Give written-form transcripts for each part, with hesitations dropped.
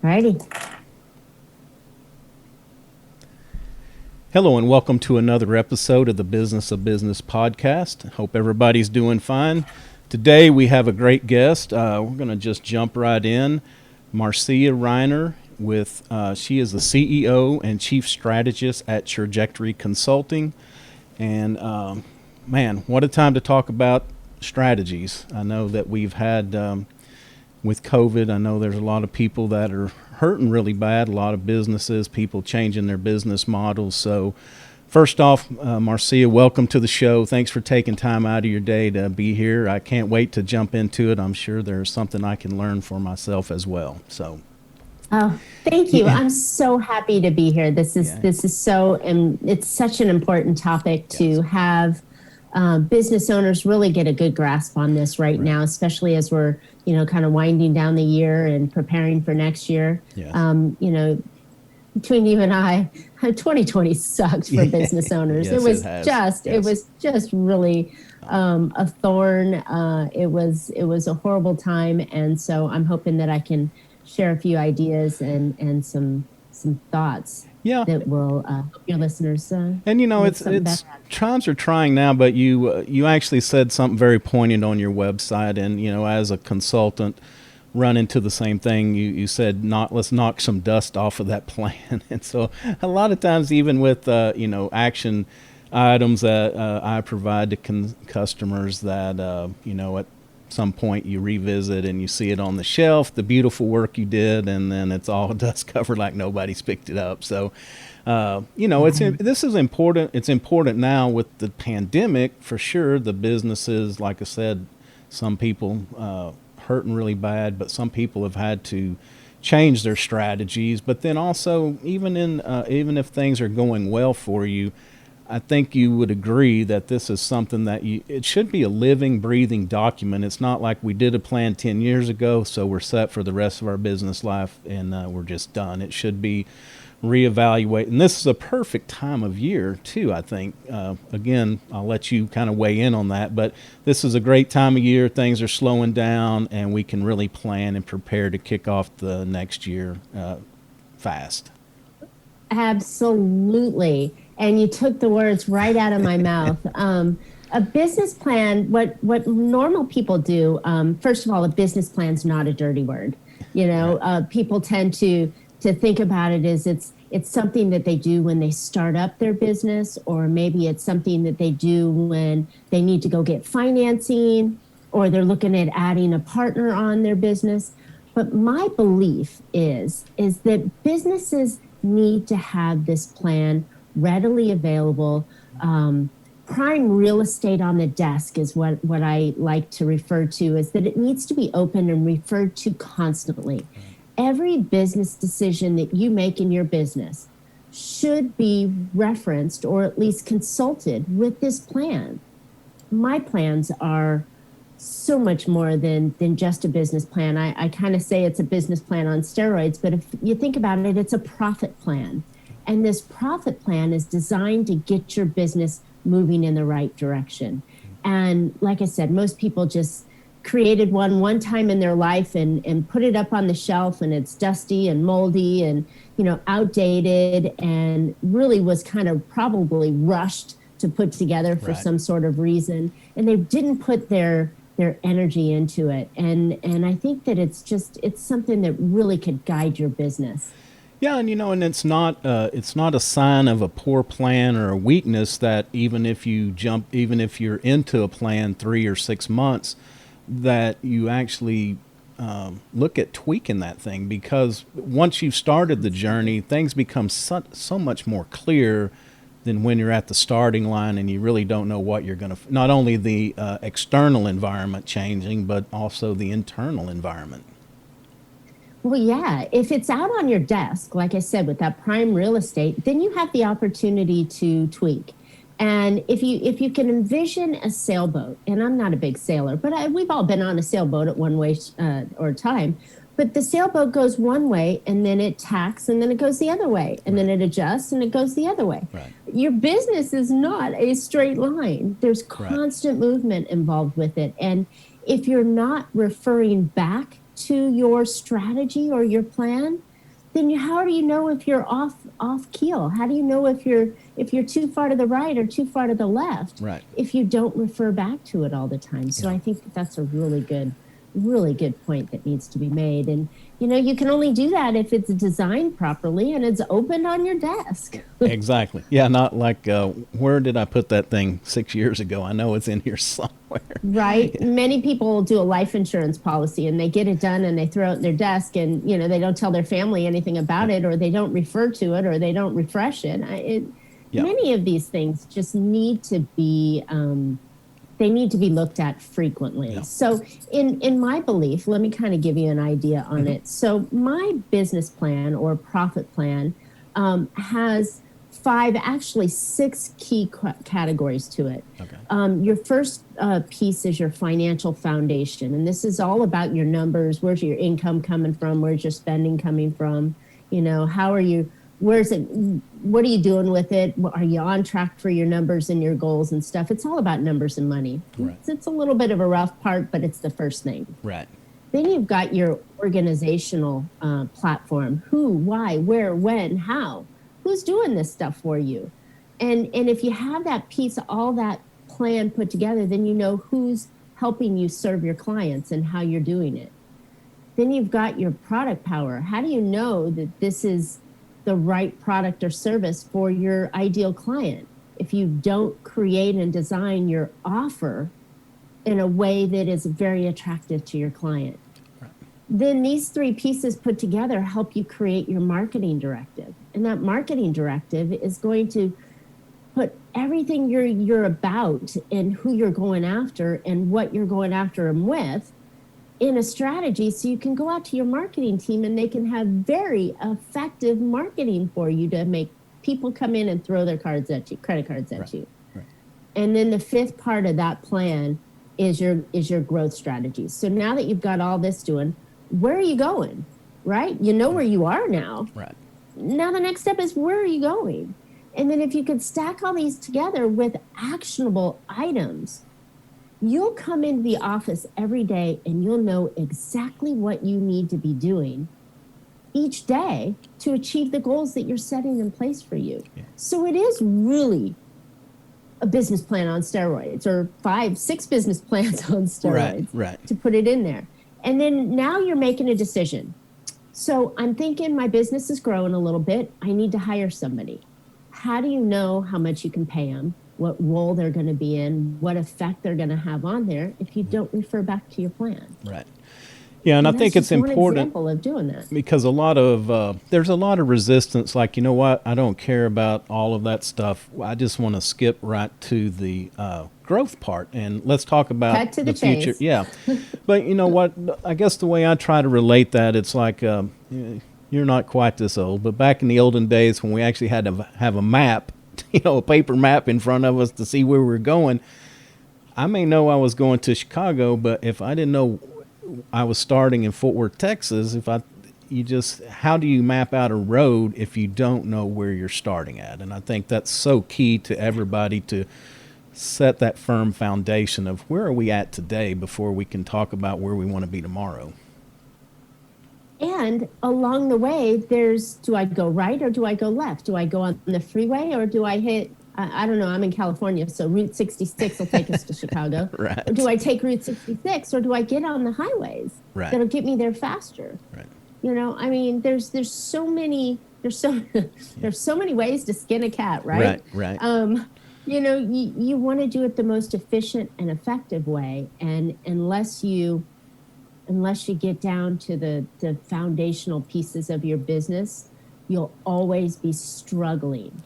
Righty. Hello and welcome to another episode of the Business of Business podcast. Hope everybody's doing fine. Today we have a great guest. We're going to just jump right in. Marcia Riner she is the CEO and Chief Strategist at Trajectory Consulting. And man, what a time to talk about strategies. I know that we've had with COVID, I know there's a lot of people that are hurting really bad, a lot of businesses, people changing their business models. So first off, Marcia, welcome to the show. Thanks for taking time out of your day to be here. I can't wait to jump into it. I'm sure there's something I can learn for myself as well. So. Oh, thank you. I'm so happy to be here. This is so, and it's such an important topic to have business owners really get a good grasp on this right now, especially as we're, kind of winding down the year and preparing for next year. Yes. Between you and I, 2020 sucked for business owners. Yes, it was just really a thorn. It was a horrible time, and so I'm hoping that I can share a few ideas and some thoughts that will help your listeners. And it's times are trying now, but you actually said something very poignant on your website, and as a consultant, run into the same thing. You said let's knock some dust off of that plan, and so a lot of times, even with action items that I provide to customers, that at some point you revisit and you see it on the shelf, the beautiful work you did, and then it's all dust covered like nobody's picked it up. So this is important. It's important now with the pandemic for sure. The businesses, like I said, some people hurting really bad, but some people have had to change their strategies. But then also, even if things are going well for you, I think you would agree that this is something that it should be a living, breathing document. It's not like we did a plan 10 years ago, so we're set for the rest of our business life and we're just done. It should be reevaluate. And this is a perfect time of year too, I think. Again, I'll let you kind of weigh in on that, but this is a great time of year. Things are slowing down and we can really plan and prepare to kick off the next year fast. Absolutely. And you took the words right out of my mouth. A business plan, what normal people do, first of all, a business plan's not a dirty word. People tend to think about it as it's something that they do when they start up their business, or maybe it's something that they do when they need to go get financing, or they're looking at adding a partner on their business. But my belief is that businesses need to have this plan readily available. Prime real estate on the desk is what I like to refer to, is that it needs to be open and referred to constantly. Every business decision that you make in your business should be referenced or at least consulted with this plan. My plans are so much more than just a business plan. I kind of say it's a business plan on steroids, but if you think about it, it's a profit plan. And this profit plan is designed to get your business moving in the right direction. And like I said, most people just created one time in their life and put it up on the shelf, and it's dusty and moldy and outdated, and really was kind of probably rushed to put together for some sort of reason. And they didn't put their energy into it. And I think that it's something that really could guide your business. Yeah, and and it's not a sign of a poor plan or a weakness that even if you're into a plan 3 or 6 months, that you actually look at tweaking that thing, because once you've started the journey, things become so much more clear than when you're at the starting line and you really don't know what you're going to. Not only the external environment changing, but also the internal environment. Well, yeah, if it's out on your desk, like I said, with that prime real estate, then you have the opportunity to tweak. And if you can envision a sailboat, and I'm not a big sailor, but we've all been on a sailboat at one way or time, but the sailboat goes one way and then it tacks and then it goes the other way and then it adjusts and it goes the other way. Right. Your business is not a straight line. There's constant movement involved with it. And if you're not referring back to your strategy or your plan, then how do you know if you're off keel? How do you know if you're too far to the right or too far to the left? Right. If you don't refer back to it all the time. So I think that's a really good point that needs to be made. And you can only do that if it's designed properly and it's opened on your desk. Exactly. Yeah, not like where did I put that thing 6 years ago? I know it's in here somewhere. Right. Many people do a life insurance policy and they get it done and they throw it in their desk, and they don't tell their family anything about it, or they don't refer to it, or they don't refresh it. Many of these things just need to be they need to be looked at frequently. Yeah. So in my belief, let me kind of give you an idea on it. So my business plan or profit plan has actually six key categories to it. Okay. Your first piece is your financial foundation. And this is all about your numbers. Where's your income coming from? Where's your spending coming from? How are you? Where's it? What are you doing with it? Are you on track for your numbers and your goals and stuff? It's all about numbers and money. Right. It's a little bit of a rough part, but it's the first thing. Right. Then you've got your organizational platform. Who, why, where, when, how? Who's doing this stuff for you? And if you have that piece, all that plan put together, then you know who's helping you serve your clients and how you're doing it. Then you've got your product power. How do you know that this is the right product or service for your ideal client if you don't create and design your offer in a way that is very attractive to your client? Right. Then these three pieces put together help you create your marketing directive. And that marketing directive is going to put everything you're about and who you're going after and what you're going after them with in a strategy, so you can go out to your marketing team and they can have very effective marketing for you to make people come in and throw their cards at you, credit cards at you. Right. And then the fifth part of that plan is your growth strategy. So now that you've got all this doing, where are you going? Right? You know where you are now. Right. Now the next step is, where are you going? And then if you could stack all these together with actionable items, you'll come into the office every day and you'll know exactly what you need to be doing each day to achieve the goals that you're setting in place for you. Yeah. So it is really a business plan on steroids, or 5-6 business plans on steroids, right. to put it in there. And then now you're making a decision. So I'm thinking my business is growing a little bit. I need to hire somebody. How do you know how much you can pay them? What role they're going to be in, what effect they're going to have on there if you don't refer back to your plan? Right. Yeah, and I think it's important. One example of doing that. Because there's a lot of resistance. Like, you know what? I don't care about all of that stuff. I just want to skip right to the growth part, and let's talk about Cut to the future. Chase. Yeah, but you know what? I guess the way I try to relate that, it's like you're not quite this old, but back in the olden days when we actually had to have a map. A paper map in front of us to see where we're going. I may know I was going to Chicago, but if I didn't know I was starting in Fort Worth, Texas, how do you map out a road if you don't know where you're starting at? And I think that's so key to everybody to set that firm foundation of where are we at today before we can talk about where we want to be tomorrow. And along the way, do I go right or do I go left? Do I go on the freeway or do I hit, I don't know, I'm in California, so Route 66 will take us to Chicago. Right. Or do I take Route 66 or do I get on the highways that'll get me there faster? Right. I mean, there's so many ways to skin a cat, right? Right. You want to do it the most efficient and effective way, and unless you get down to the foundational pieces of your business, you'll always be struggling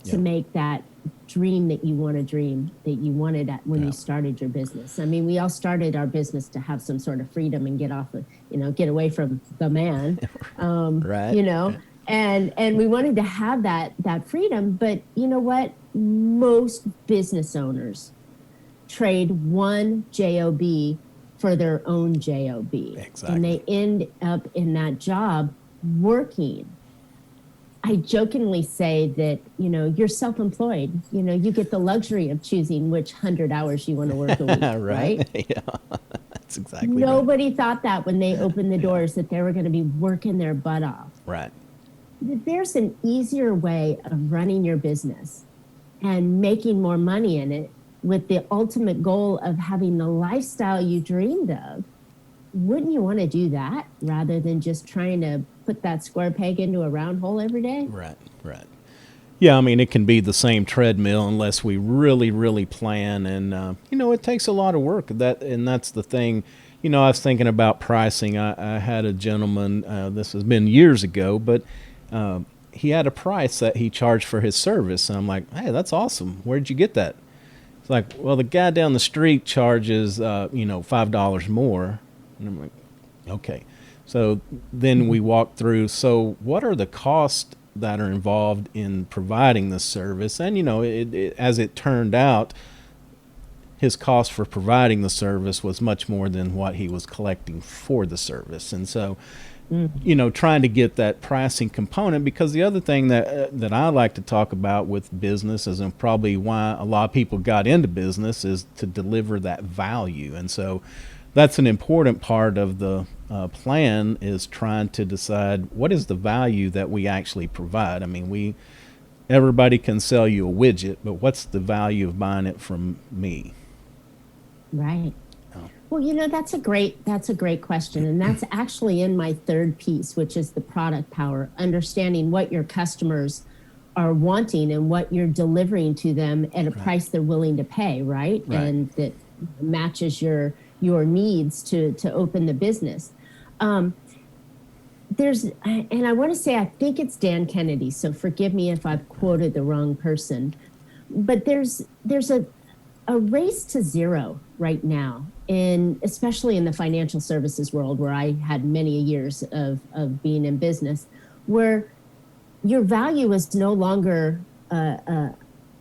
to make that dream that you want to dream, that you wanted when you started your business. I mean, we all started our business to have some sort of freedom and get away from the man, and we wanted to have that freedom. But you know what? Most business owners trade one job for their own job. Exactly. And they end up in that job working. I jokingly say that, you're self-employed. You get the luxury of choosing which 100 hours you want to work a week, right? Yeah, that's exactly Nobody thought that when they opened the doors that they were going to be working their butt off. Right. There's an easier way of running your business and making more money in it with the ultimate goal of having the lifestyle you dreamed of. Wouldn't you want to do that rather than just trying to put that square peg into a round hole every day? Right. Right. Yeah, I mean, it can be the same treadmill unless we really, really plan, and it takes a lot of work. And that's the thing. I was thinking about pricing. I had a gentleman. This has been years ago, but he had a price that he charged for his service, and I'm like, "Hey, that's awesome. Where'd you get that?" It's like, "Well, the guy down the street charges, $5 more," and I'm like, "Okay." So then we walked through. So what are the costs that are involved in providing this service? And as it turned out, his cost for providing the service was much more than what he was collecting for the service. And so trying to get that pricing component, because the other thing that I like to talk about with businesses, and probably why a lot of people got into business, is to deliver that value. And so that's an important part of the plan, is trying to decide what is the value that we actually provide. I mean, everybody can sell you a widget, but what's the value of buying it from me? Right. Well, that's a great question. And that's actually in my third piece, which is the product power, understanding what your customers are wanting and what you're delivering to them at a price they're willing to pay, right? And that matches your needs to open the business. And I want to say, I think it's Dan Kennedy, so forgive me if I've quoted the wrong person, but there's a race to zero right now, especially in the financial services world, where I had many years of being in business, where your value is no longer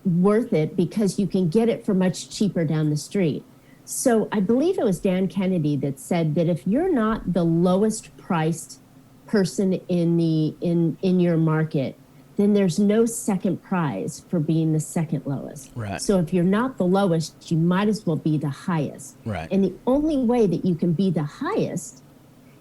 worth it because you can get it for much cheaper down the street. So I believe it was Dan Kennedy that said that if you're not the lowest priced person in your market, then there's no second prize for being the second lowest. Right. So if you're not the lowest, you might as well be the highest. Right. And the only way that you can be the highest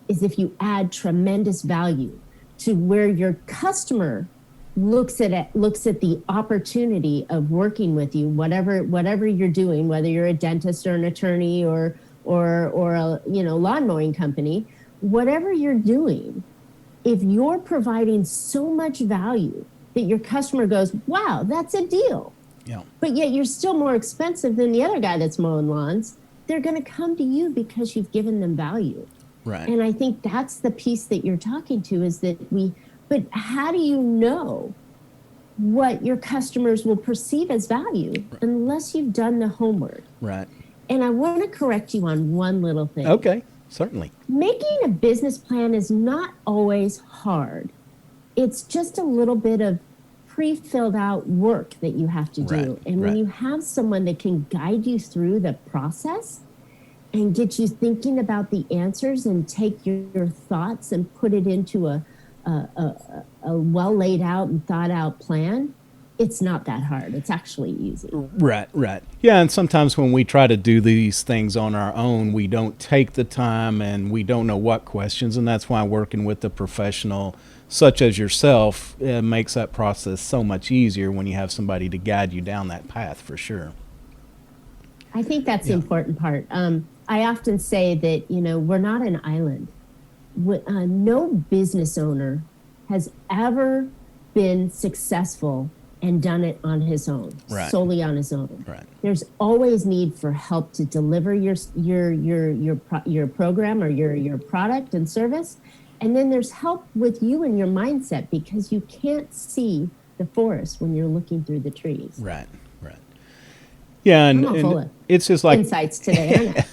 is if you add tremendous value to where your customer looks at the opportunity of working with you, whatever you're doing, whether you're a dentist or an attorney or a lawn mowing company, whatever you're doing. If you're providing so much value that your customer goes, wow, that's a deal, but yet you're still more expensive than the other guy that's mowing lawns, they're going to come to you because you've given them value. Right. And I think that's the piece that you're talking to, is that but how do you know what your customers will perceive as value unless you've done the homework? Right. And I want to correct you on one little thing. Okay. Certainly. Making a business plan is not always hard. It's just a little bit of pre-filled out work that you have to do. Right, and when you have someone that can guide you through the process and get you thinking about the answers and take your thoughts and put it into a well laid out and thought out plan, it's not that hard. It's actually easy. Right. Yeah, and sometimes when we try to do these things on our own, we don't take the time and we don't know what questions, and that's why working with a professional such as yourself makes that process so much easier when you have somebody to guide you down that path, for sure. I think that's the important part. I often say that, we're not an island. No business owner has ever been successor and done it on his own, solely on his own. Right. There's always need for help to deliver your program or your product and service, and then there's help with you and your mindset, because you can't see the forest when you're looking through the trees. Right. Yeah, and it's just like insights today.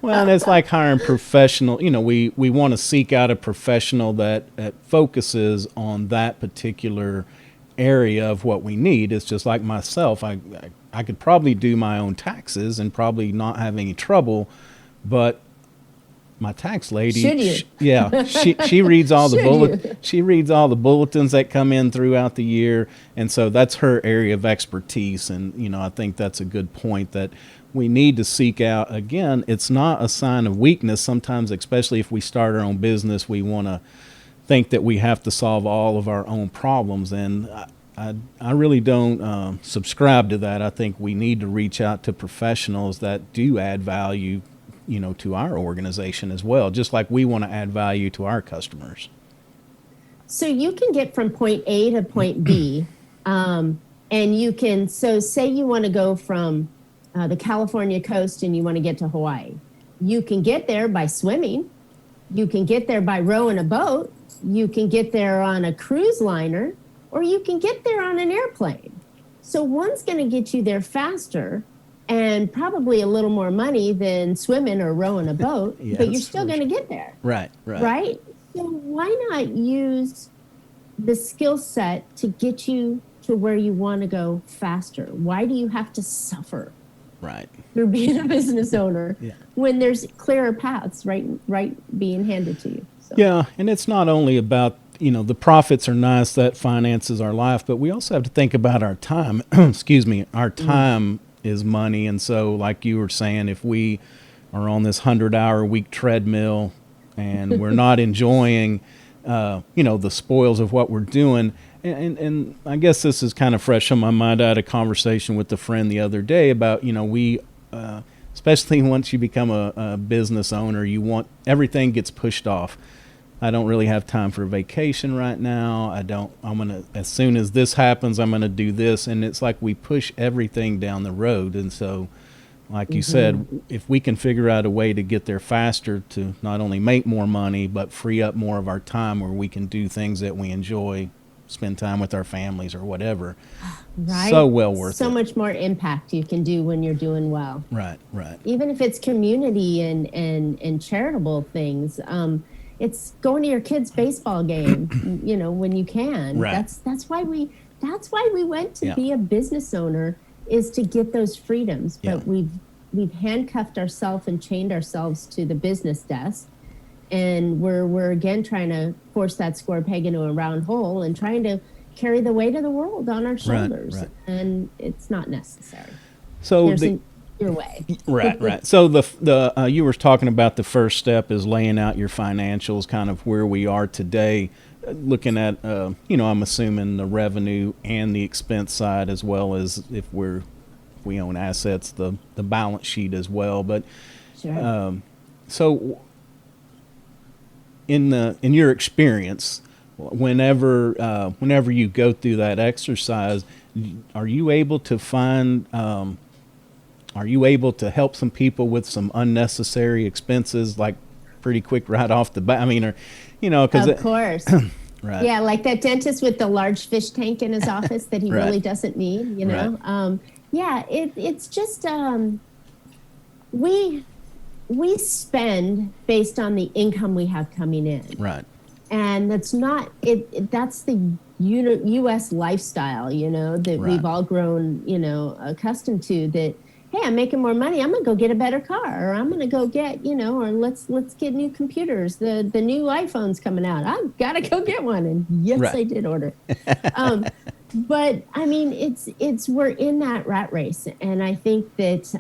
Well, and it's like hiring professional. We want to seek out a professional that focuses on that particular area of what we need. It's just like myself. I could probably do my own taxes and probably not have any trouble, but my tax lady, she reads all the she reads all the bulletins that come in throughout the year, and so that's her area of expertise. And I think that's a good point, that we need to seek out. Again, it's not a sign of weakness. Sometimes, especially if we start our own business, we want to think that we have to solve all of our own problems. And I really don't subscribe to that. I think we need to reach out to professionals that do add value, to our organization as well, just like we want to add value to our customers. So you can get from point A to point B, and you can, so say you want to go from the California coast and you want to get to Hawaii. You can get there by swimming. You can get there by rowing a boat. You can get there on a cruise liner, or you can get there on an airplane. So one's going to get you there faster and probably a little more money than swimming or rowing a boat, Yes, but you're still going to get there. Right. Right? So why not use the skill set to get you to where you want to go faster? Why do you have to suffer through being a business owner when there's clearer paths right being handed to you? So. Yeah, and it's not only about, the profits are nice, that finances our life, but we also have to think about our time. Excuse me, our time is money. And so like you were saying, if we are on this 100-hour-a-week treadmill and we're not enjoying, the spoils of what we're doing, and I guess this is kind of fresh on my mind. I had a conversation with a friend the other day about, we, especially once you become a business owner, everything gets pushed off. I don't really have time for a vacation right now. As soon as this happens, I'm going to do this. And it's like we push everything down the road. And so, like you said, if we can figure out a way to get there faster to not only make more money, but free up more of our time where we can do things that we enjoy, spend time with our families or whatever. Right. So well worth it. So much more impact you can do when you're doing well. Right. Even if it's community and charitable things. It's going to your kid's baseball game, when you can. Right. That's why we went to be a business owner, is to get those freedoms. But we've handcuffed ourselves and chained ourselves to the business desk, and we're again trying to force that square peg into a round hole and trying to carry the weight of the world on our shoulders. Right. And it's not necessary. So your way. Right. So the you were talking about the first step is laying out your financials, kind of where we are today, looking at I'm assuming the revenue and the expense side, as well as if we own assets, the balance sheet as well. But Sure. So in your experience, whenever you go through that exercise, are you able to find are you able to help some people with some unnecessary expenses, like pretty quick right off the bat? I mean, because of course. Right. Yeah, like that dentist with the large fish tank in his office that he really doesn't need, Right. It's just we spend based on the income we have coming in. Right. And that's not that's the US lifestyle, that we've all grown, accustomed to, that hey, I'm making more money, I'm gonna go get a better car, or I'm gonna go get, or let's get new computers. The new iPhone's coming out, I've gotta go get one. And yes, Right. I did order. But I mean, it's we're in that rat race. And I think that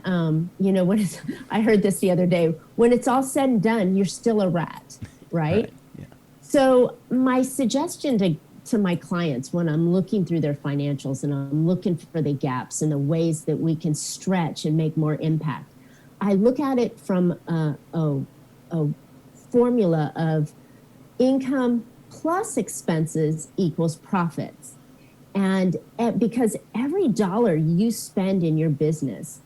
I heard this the other day, when it's all said and done, you're still a rat, right? Yeah. So my suggestion to my clients, when I'm looking through their financials and I'm looking for the gaps and the ways that we can stretch and make more impact, I look at it from a formula of income plus expenses equals profits. And because every dollar you spend in your business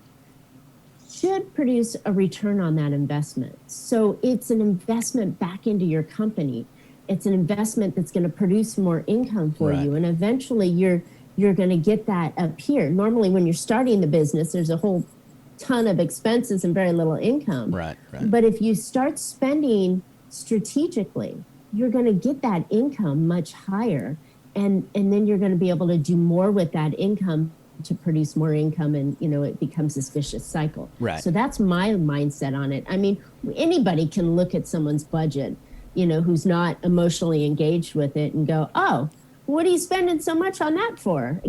should produce a return on that investment. So it's an investment back into your company. It's an investment that's going to produce more income for Right. you. And eventually you're going to get that up here. Normally when you're starting the business, there's a whole ton of expenses and very little income. Right. But if you start spending strategically, you're going to get that income much higher. And then you're going to be able to do more with that income to produce more income, and it becomes this vicious cycle. Right. So that's my mindset on it. I mean, anybody can look at someone's budget, who's not emotionally engaged with it, and go, oh, what are you spending so much on that for?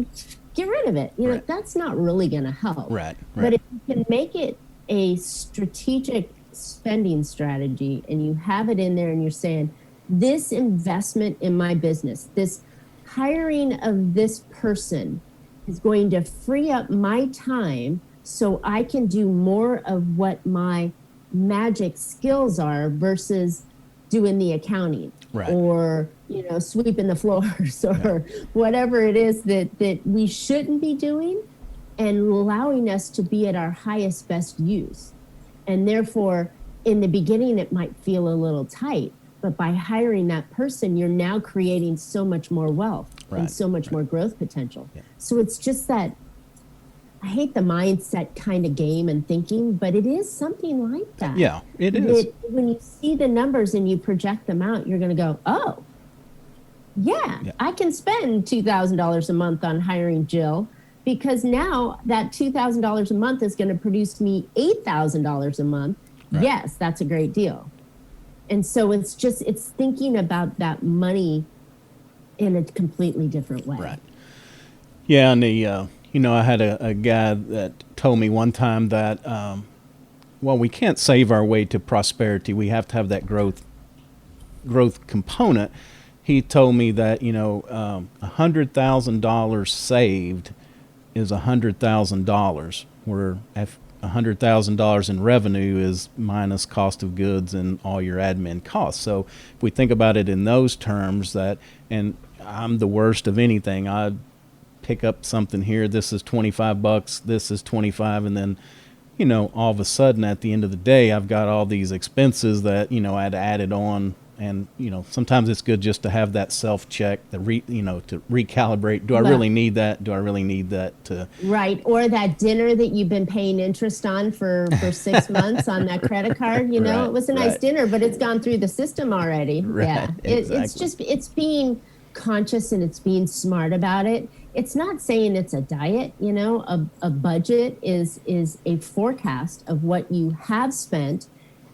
Get rid of it. Right. That's not really going to help. Right. But if you can make it a strategic spending strategy, and you have it in there, and you're saying, this investment in my business, this hiring of this person is going to free up my time so I can do more of what my magic skills are versus doing the accounting, right, or sweeping the floors, or whatever it is that we shouldn't be doing, and allowing us to be at our highest best use. And therefore, in the beginning, it might feel a little tight, but by hiring that person, you're now creating so much more wealth and so much more growth potential. Yeah. So it's just that, I hate the mindset kind of game and thinking, but it is something like that. Yeah, it is. When you see the numbers and you project them out, you're going to go, oh, yeah, I can spend $2,000 a month on hiring Jill, because now that $2,000 a month is going to produce me $8,000 a month. Right. Yes, that's a great deal. And so it's thinking about that money in a completely different way. Right. Yeah, and I had a guy that told me one time that, we can't save our way to prosperity. We have to have that growth component. He told me that, $100,000 saved is $100,000, where $100,000 in revenue is minus cost of goods and all your admin costs. So if we think about it in those terms, and I'm the worst of anything. I pick up something here. This is $25. This is $25, and then, all of a sudden at the end of the day, I've got all these expenses that I'd added on. And sometimes it's good just to have that self check, to recalibrate. Do I really need that? Do I really need that? Right, or that dinner that you've been paying interest on for 6 months on that credit card. It was a nice dinner, but it's gone through the system already. Right, yeah, exactly. It's being conscious and it's being smart about it. It's not saying it's a diet. A budget is a forecast of what you have spent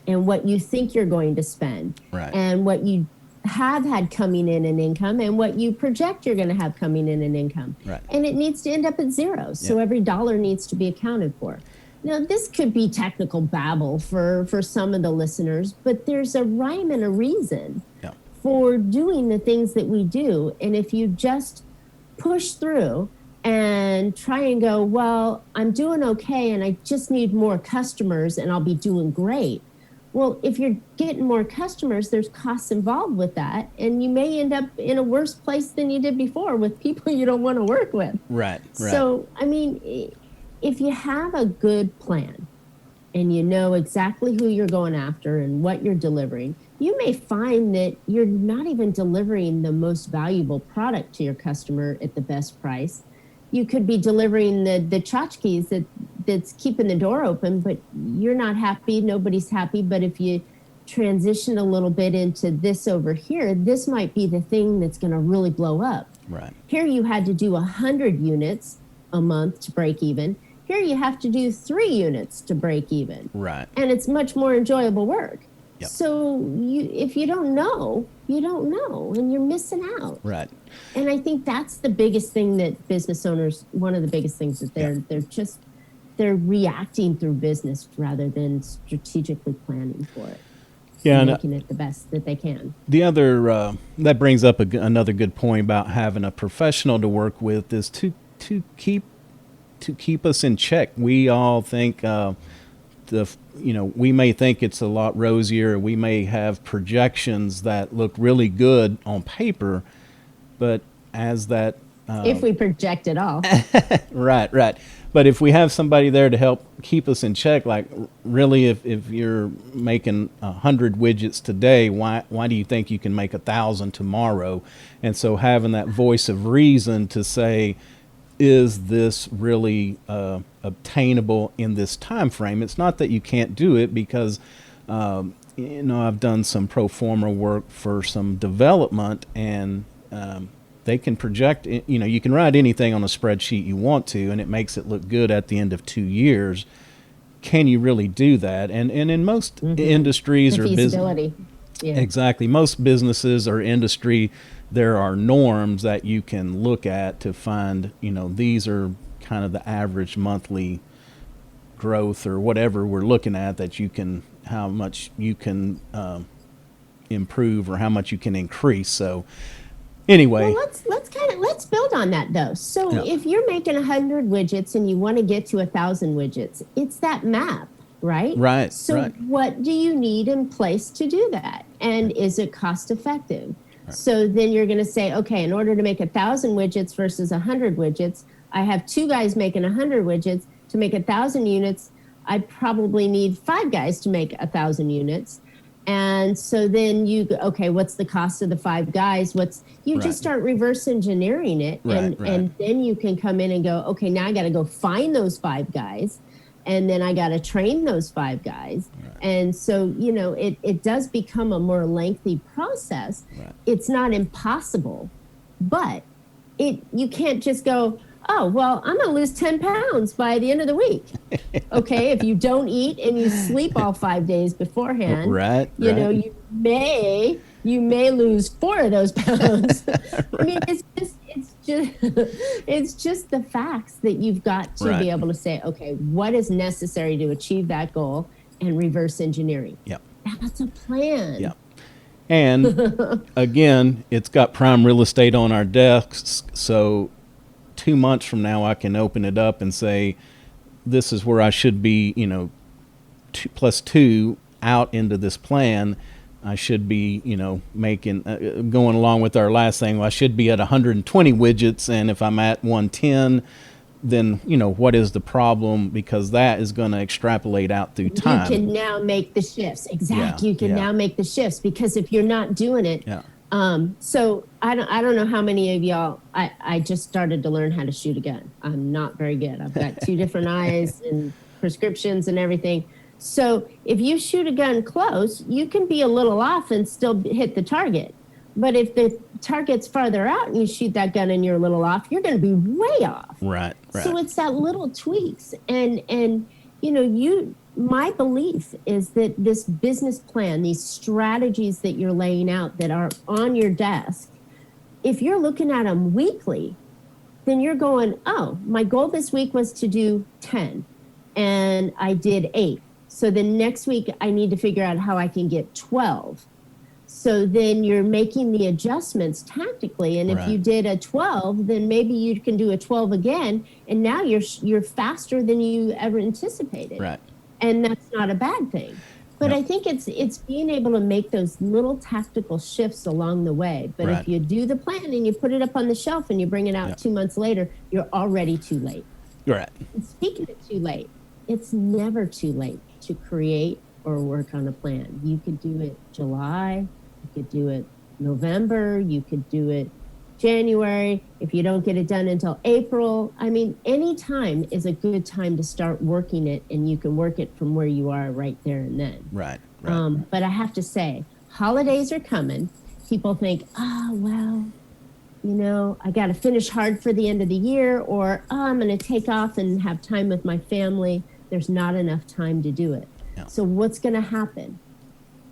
and what you think you're going to spend, right, and what you have had coming in income and what you project you're going to have coming in income. Right. And it needs to end up at zero. So every dollar needs to be accounted for. Now, this could be technical babble for some of the listeners, but there's a rhyme and a reason for doing the things that we do. And if you just push through and try and go, well, I'm doing okay and I just need more customers and I'll be doing great. Well, if you're getting more customers, there's costs involved with that. And you may end up in a worse place than you did before with people you don't want to work with. Right. So, if you have a good plan and you know exactly who you're going after and what you're delivering, you may find that you're not even delivering the most valuable product to your customer at the best price. You could be delivering the tchotchkes that's keeping the door open, but you're not happy. Nobody's happy. But if you transition a little bit into this over here, this might be the thing that's going to really blow up. Right. Here you had to do 100 units a month to break even. Here you have to do 3 units to break even. Right. And it's much more enjoyable work. Yep. So if you don't know, you don't know, and you're missing out. Right. And I think that's the biggest thing that business owners, one of the biggest things that they're reacting through business rather than strategically planning for it. Yeah, and making it the best that they can. The other that brings up another good point about having a professional to work with is to keep us in check. We all think we may think it's a lot rosier. We may have projections that look really good on paper, but as that if we project at all. Right. But if we have somebody there to help keep us in check, like really, if you're making 100 widgets today, why do you think you can make 1,000 tomorrow? And so having that voice of reason to say, is this really obtainable in this time frame? It's not that you can't do it, because I've done some pro forma work for some development, and they can project, you can write anything on a spreadsheet you want to, and it makes it look good at the end of 2 years. Can you really do that? And in most industries or business, exactly, most businesses or industry, there are norms that you can look at to find, these are kind of the average monthly growth or whatever we're looking at, that you can, how much you can improve or how much you can increase. So anyway, Well, let's build on that though. So Yeah. if you're making 100 widgets and you want to get to 1,000 widgets, it's that map, right? Right, So right. what do you need in place to do that? And is it cost effective? So then you're going to say, okay, in order to make 1,000 widgets versus 100 widgets, I have 2 guys making 100 widgets. To make 1,000 units, I probably need 5 guys to make 1,000 units. And so then you go, okay, what's the cost of the 5 guys? You Right. just start reverse engineering it. Right, And then you can come in and go, okay, now I got to go find those 5 guys. And then I got to train those 5 guys. Right. And so, it does become a more lengthy process. Right. It's not impossible, but you can't just go, oh, well, I'm going to lose 10 pounds by the end of the week. Okay, if you don't eat and you sleep all 5 days beforehand, Right, you know, right. you may lose 4 of those pounds. I mean, it's just the facts that you've got to Right. be able to say, okay, what is necessary to achieve that goal, and reverse engineering. Yep. That's a plan. Yep. And again, it's got prime real estate on our desks. So 2 months from now, I can open it up and say, this is where I should be, 2+2 out into this plan. I should be, making, going along with our last thing, well, I should be at 120 widgets. And if I'm at 110, then, what is the problem? Because that is going to extrapolate out through time. You can now make the shifts. Exactly. Yeah, You can yeah. now make the shifts, because if you're not doing it, Yeah. So I don't know how many of y'all, I just started to learn how to shoot a gun. I'm not very good. I've got 2 different eyes and prescriptions and everything. So if you shoot a gun close, you can be a little off and still hit the target. But if the target's farther out and you shoot that gun and you're a little off, you're going to be way off. Right. Right. So it's that little tweaks. And my belief is that this business plan, these strategies that you're laying out that are on your desk, if you're looking at them weekly, then you're going, oh, my goal this week was to do 10 and I did 8. So the next week I need to figure out how I can get 12. So then you're making the adjustments tactically. And if Right. you did a 12, then maybe you can do a 12 again. And now you're faster than you ever anticipated. Right. And that's not a bad thing. But No. I think it's being able to make those little tactical shifts along the way. But Right. if you do the plan and you put it up on the shelf and you bring it out Yeah. 2 months later, you're already too late. Right. And speaking of too late, it's never too late to create or work on a plan. You could do it July, you could do it November, you could do it January. If you don't get it done until April, I mean, any time is a good time to start working it, and you can work it from where you are right there and then. Right. Right. But I have to say, holidays are coming. People think, oh, well, I got to finish hard for the end of the year, or I'm going to take off and have time with my family. There's not enough time to do it. Yeah. So what's going to happen?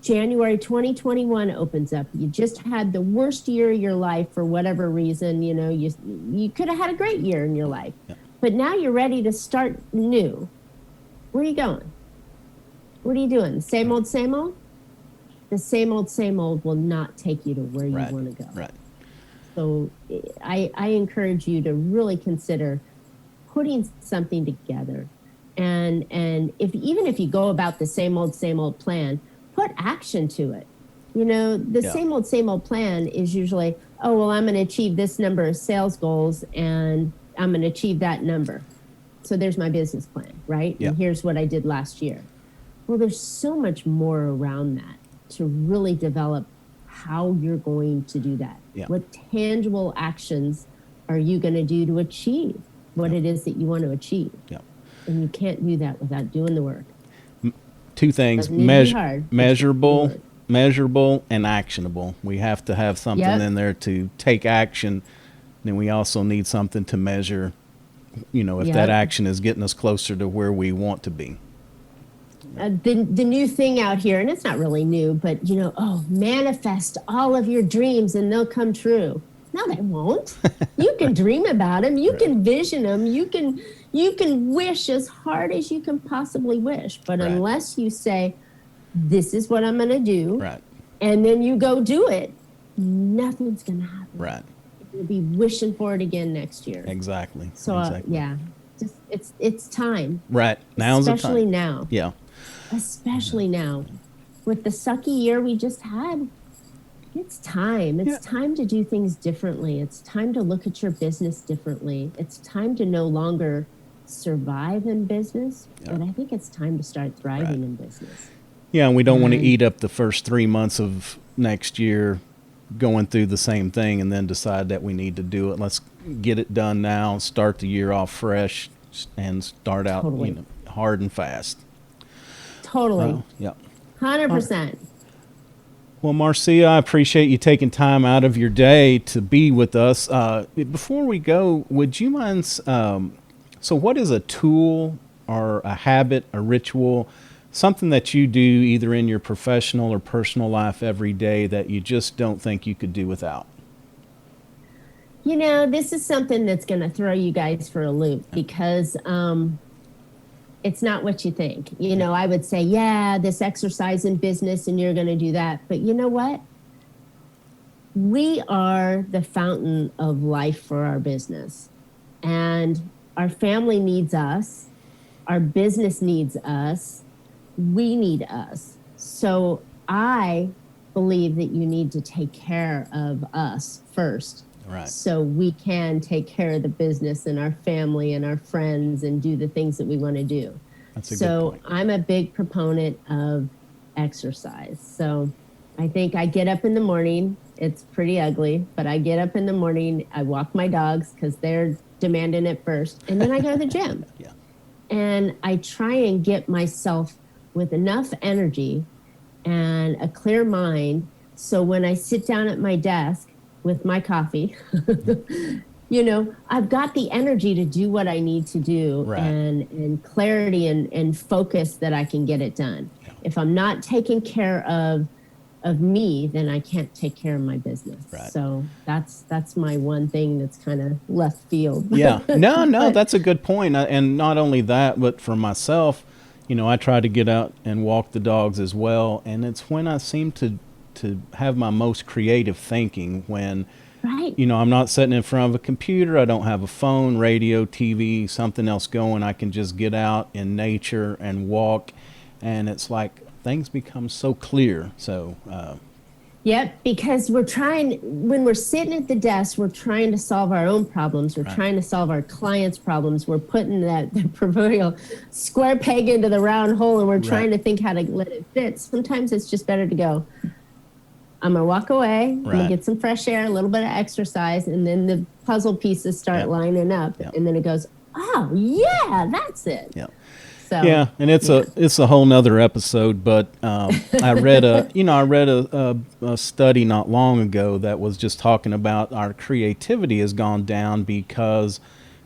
January 2021 opens up. You just had the worst year of your life for whatever reason. You could have had a great year in your life. Yeah. But now you're ready to start new. Where are you going? What are you doing? Same old, same old? The same old will not take you to where you Right. want to go. Right. So I encourage you to really consider putting something together. And even if you go about the same old plan, put action to it. The Yeah. same old plan is usually, oh, well, I'm going to achieve this number of sales goals and I'm going to achieve that number. So there's my business plan, right? Yeah. And here's what I did last year. Well, there's so much more around that to really develop how you're going to do that. Yeah. What tangible actions are you going to do to achieve what it is that you want to achieve? Yeah. And you can't do that without doing the work. 2 things: Doesn't need to be hard. It's measurable, and actionable. We have to have something Yep. in there to take action. Then we also need something to measure. If Yep. that action is getting us closer to where we want to be. The new thing out here, and it's not really new, but manifest all of your dreams and they'll come true. No, they won't. You can dream about them. You can vision them. You can wish as hard as you can possibly wish. But Right. unless you say, this is what I'm going to do, Right. and then you go do it, nothing's going to happen. Right. You'll be wishing for it again next year. Exactly. So exactly. yeah, just it's time. Right. Now's the time. Especially now. Yeah. Especially now. With the sucky year we just had, it's time. It's time to do things differently. It's time to look at your business differently. It's time to no longer survive in business, but I think it's time to start thriving in business. Yeah, and we don't want to eat up the first 3 months of next year going through the same thing and then decide that we need to do it. Let's get it done now, start the year off fresh, and start out hard and fast. Totally. Yeah. 100%. Well, Marcia, I appreciate you taking time out of your day to be with us. Before we go, would you mind, so what is a tool or a habit, a ritual, something that you do either in your professional or personal life every day that you just don't think you could do without? You know, this is something that's going to throw you guys for a loop because it's not what you think. You know, I would say, yeah, this exercise in business and you're going to do that. But you know what? We are the fountain of life for our business. And our family needs us. Our business needs us. We need us. So I believe that you need to take care of us first. Right. So we can take care of the business and our family and our friends and do the things that we want to do. That's a good point. I'm a big proponent of exercise. So I think I get up in the morning. It's pretty ugly, but I get up in the morning. I walk my dogs because they're demanding it first. And then I go to the gym. Yeah. And I try and get myself with enough energy and a clear mind. So when I sit down at my desk with my coffee, you know, I've got the energy to do what I need to do, right, and clarity and focus that I can get it done. Yeah. If I'm not taking care of me, then I can't take care of my business. Right. So that's my one thing that's kind of left field. Yeah, no, that's a good point. And not only that, but for myself, you know, I try to get out and walk the dogs as well. And it's when I seem to have my most creative thinking when, right, you know, I'm not sitting in front of a computer. I don't have a phone, radio, TV, something else going. I can just get out in nature and walk. And it's like things become so clear. So, yep, because when we're sitting at the desk, we're trying to solve our own problems. We're trying to solve our clients' problems. We're putting the proverbial square peg into the round hole, and we're trying to think how to let it fit. Sometimes it's just better to go, I'm going to walk away, I'm going to get some fresh air, a little bit of exercise, and then the puzzle pieces start lining up. And then it goes, oh, yeah, that's it. Yeah. So, yeah, and it's a whole nother episode, but I read a study not long ago that was just talking about our creativity has gone down because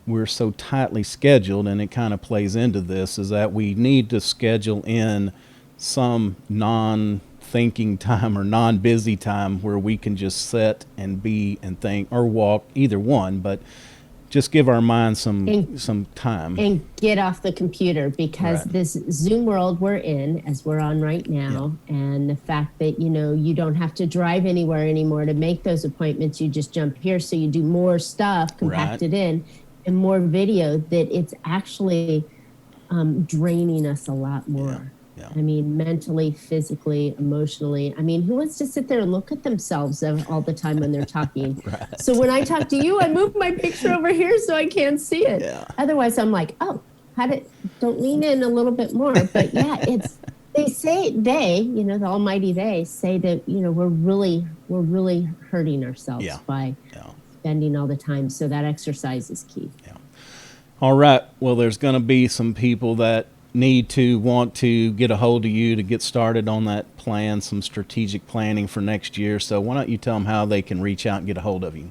we're so tightly scheduled, and it kind of plays into this, is that we need to schedule in some non-thinking time or non-busy time where we can just sit and be and think or walk, either one, but just give our minds some time. And get off the computer, because this Zoom world we're in, as we're on right now, and the fact that, you know, you don't have to drive anywhere anymore to make those appointments. You just jump here. So you do more stuff compacted in and more video, that it's actually draining us a lot more. Yeah. I mean, mentally, physically, emotionally. I mean, who wants to sit there and look at themselves all the time when they're talking? So when I talk to you, I move my picture over here so I can't see it. Yeah. Otherwise, I'm like, oh, don't lean in a little bit more. But yeah, you know, the almighty they say that, you know, we're really hurting ourselves by spending all the time. So that exercise is key. Yeah. All right. Well, there's going to be some people that want to get a hold of you to get started on that plan, some strategic planning for next year. So why don't you tell them how they can reach out and get a hold of you?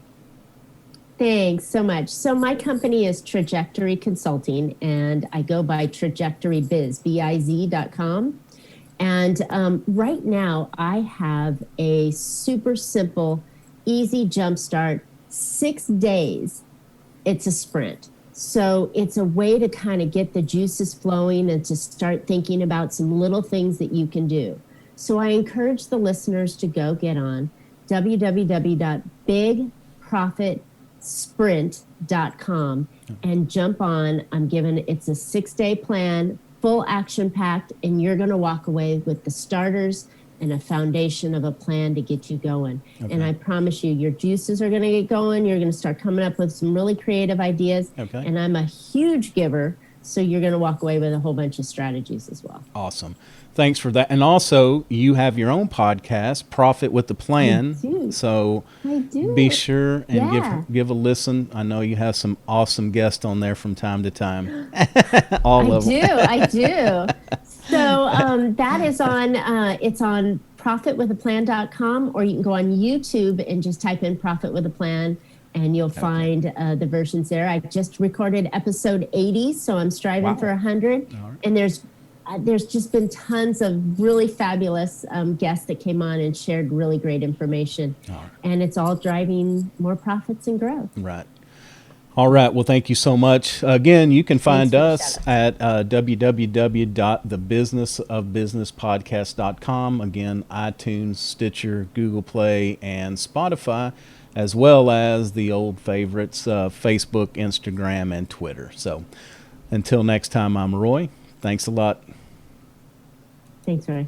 Thanks so much. So my company is Trajectory Consulting, and I go by TrajectoryBiz, biz.com. And right now I have a super simple, easy jumpstart, 6 days. It's a sprint. So it's a way to kind of get the juices flowing and to start thinking about some little things that you can do. So I encourage the listeners to go get on www.bigprofitsprint.com and jump on. It's a 6-day plan, full action packed, and you're going to walk away with the starters and a foundation of a plan to get you going. Okay. And I promise you, your juices are going to get going. You're going to start coming up with some really creative ideas. Okay. And I'm a huge giver, so you're going to walk away with a whole bunch of strategies as well. Awesome. Thanks for that. And also, you have your own podcast, Profit with the Plan. I do. So be sure and give a listen. I know you have some awesome guests on there from time to time. I do. So that is on, it's on profitwithaplan.com, or you can go on YouTube and just type in Profit with a Plan, and you'll find the versions there. I just recorded episode 80, so I'm striving for 100. Right. And there's just been tons of really fabulous guests that came on and shared really great information. Right. And it's all driving more profits and growth. Right. All right. Well, thank you so much. Again, you can find us at www.thebusinessofbusinesspodcast.com. Again, iTunes, Stitcher, Google Play, and Spotify, as well as the old favorites, Facebook, Instagram, and Twitter. So until next time, I'm Roy. Thanks a lot. Thanks, Roy.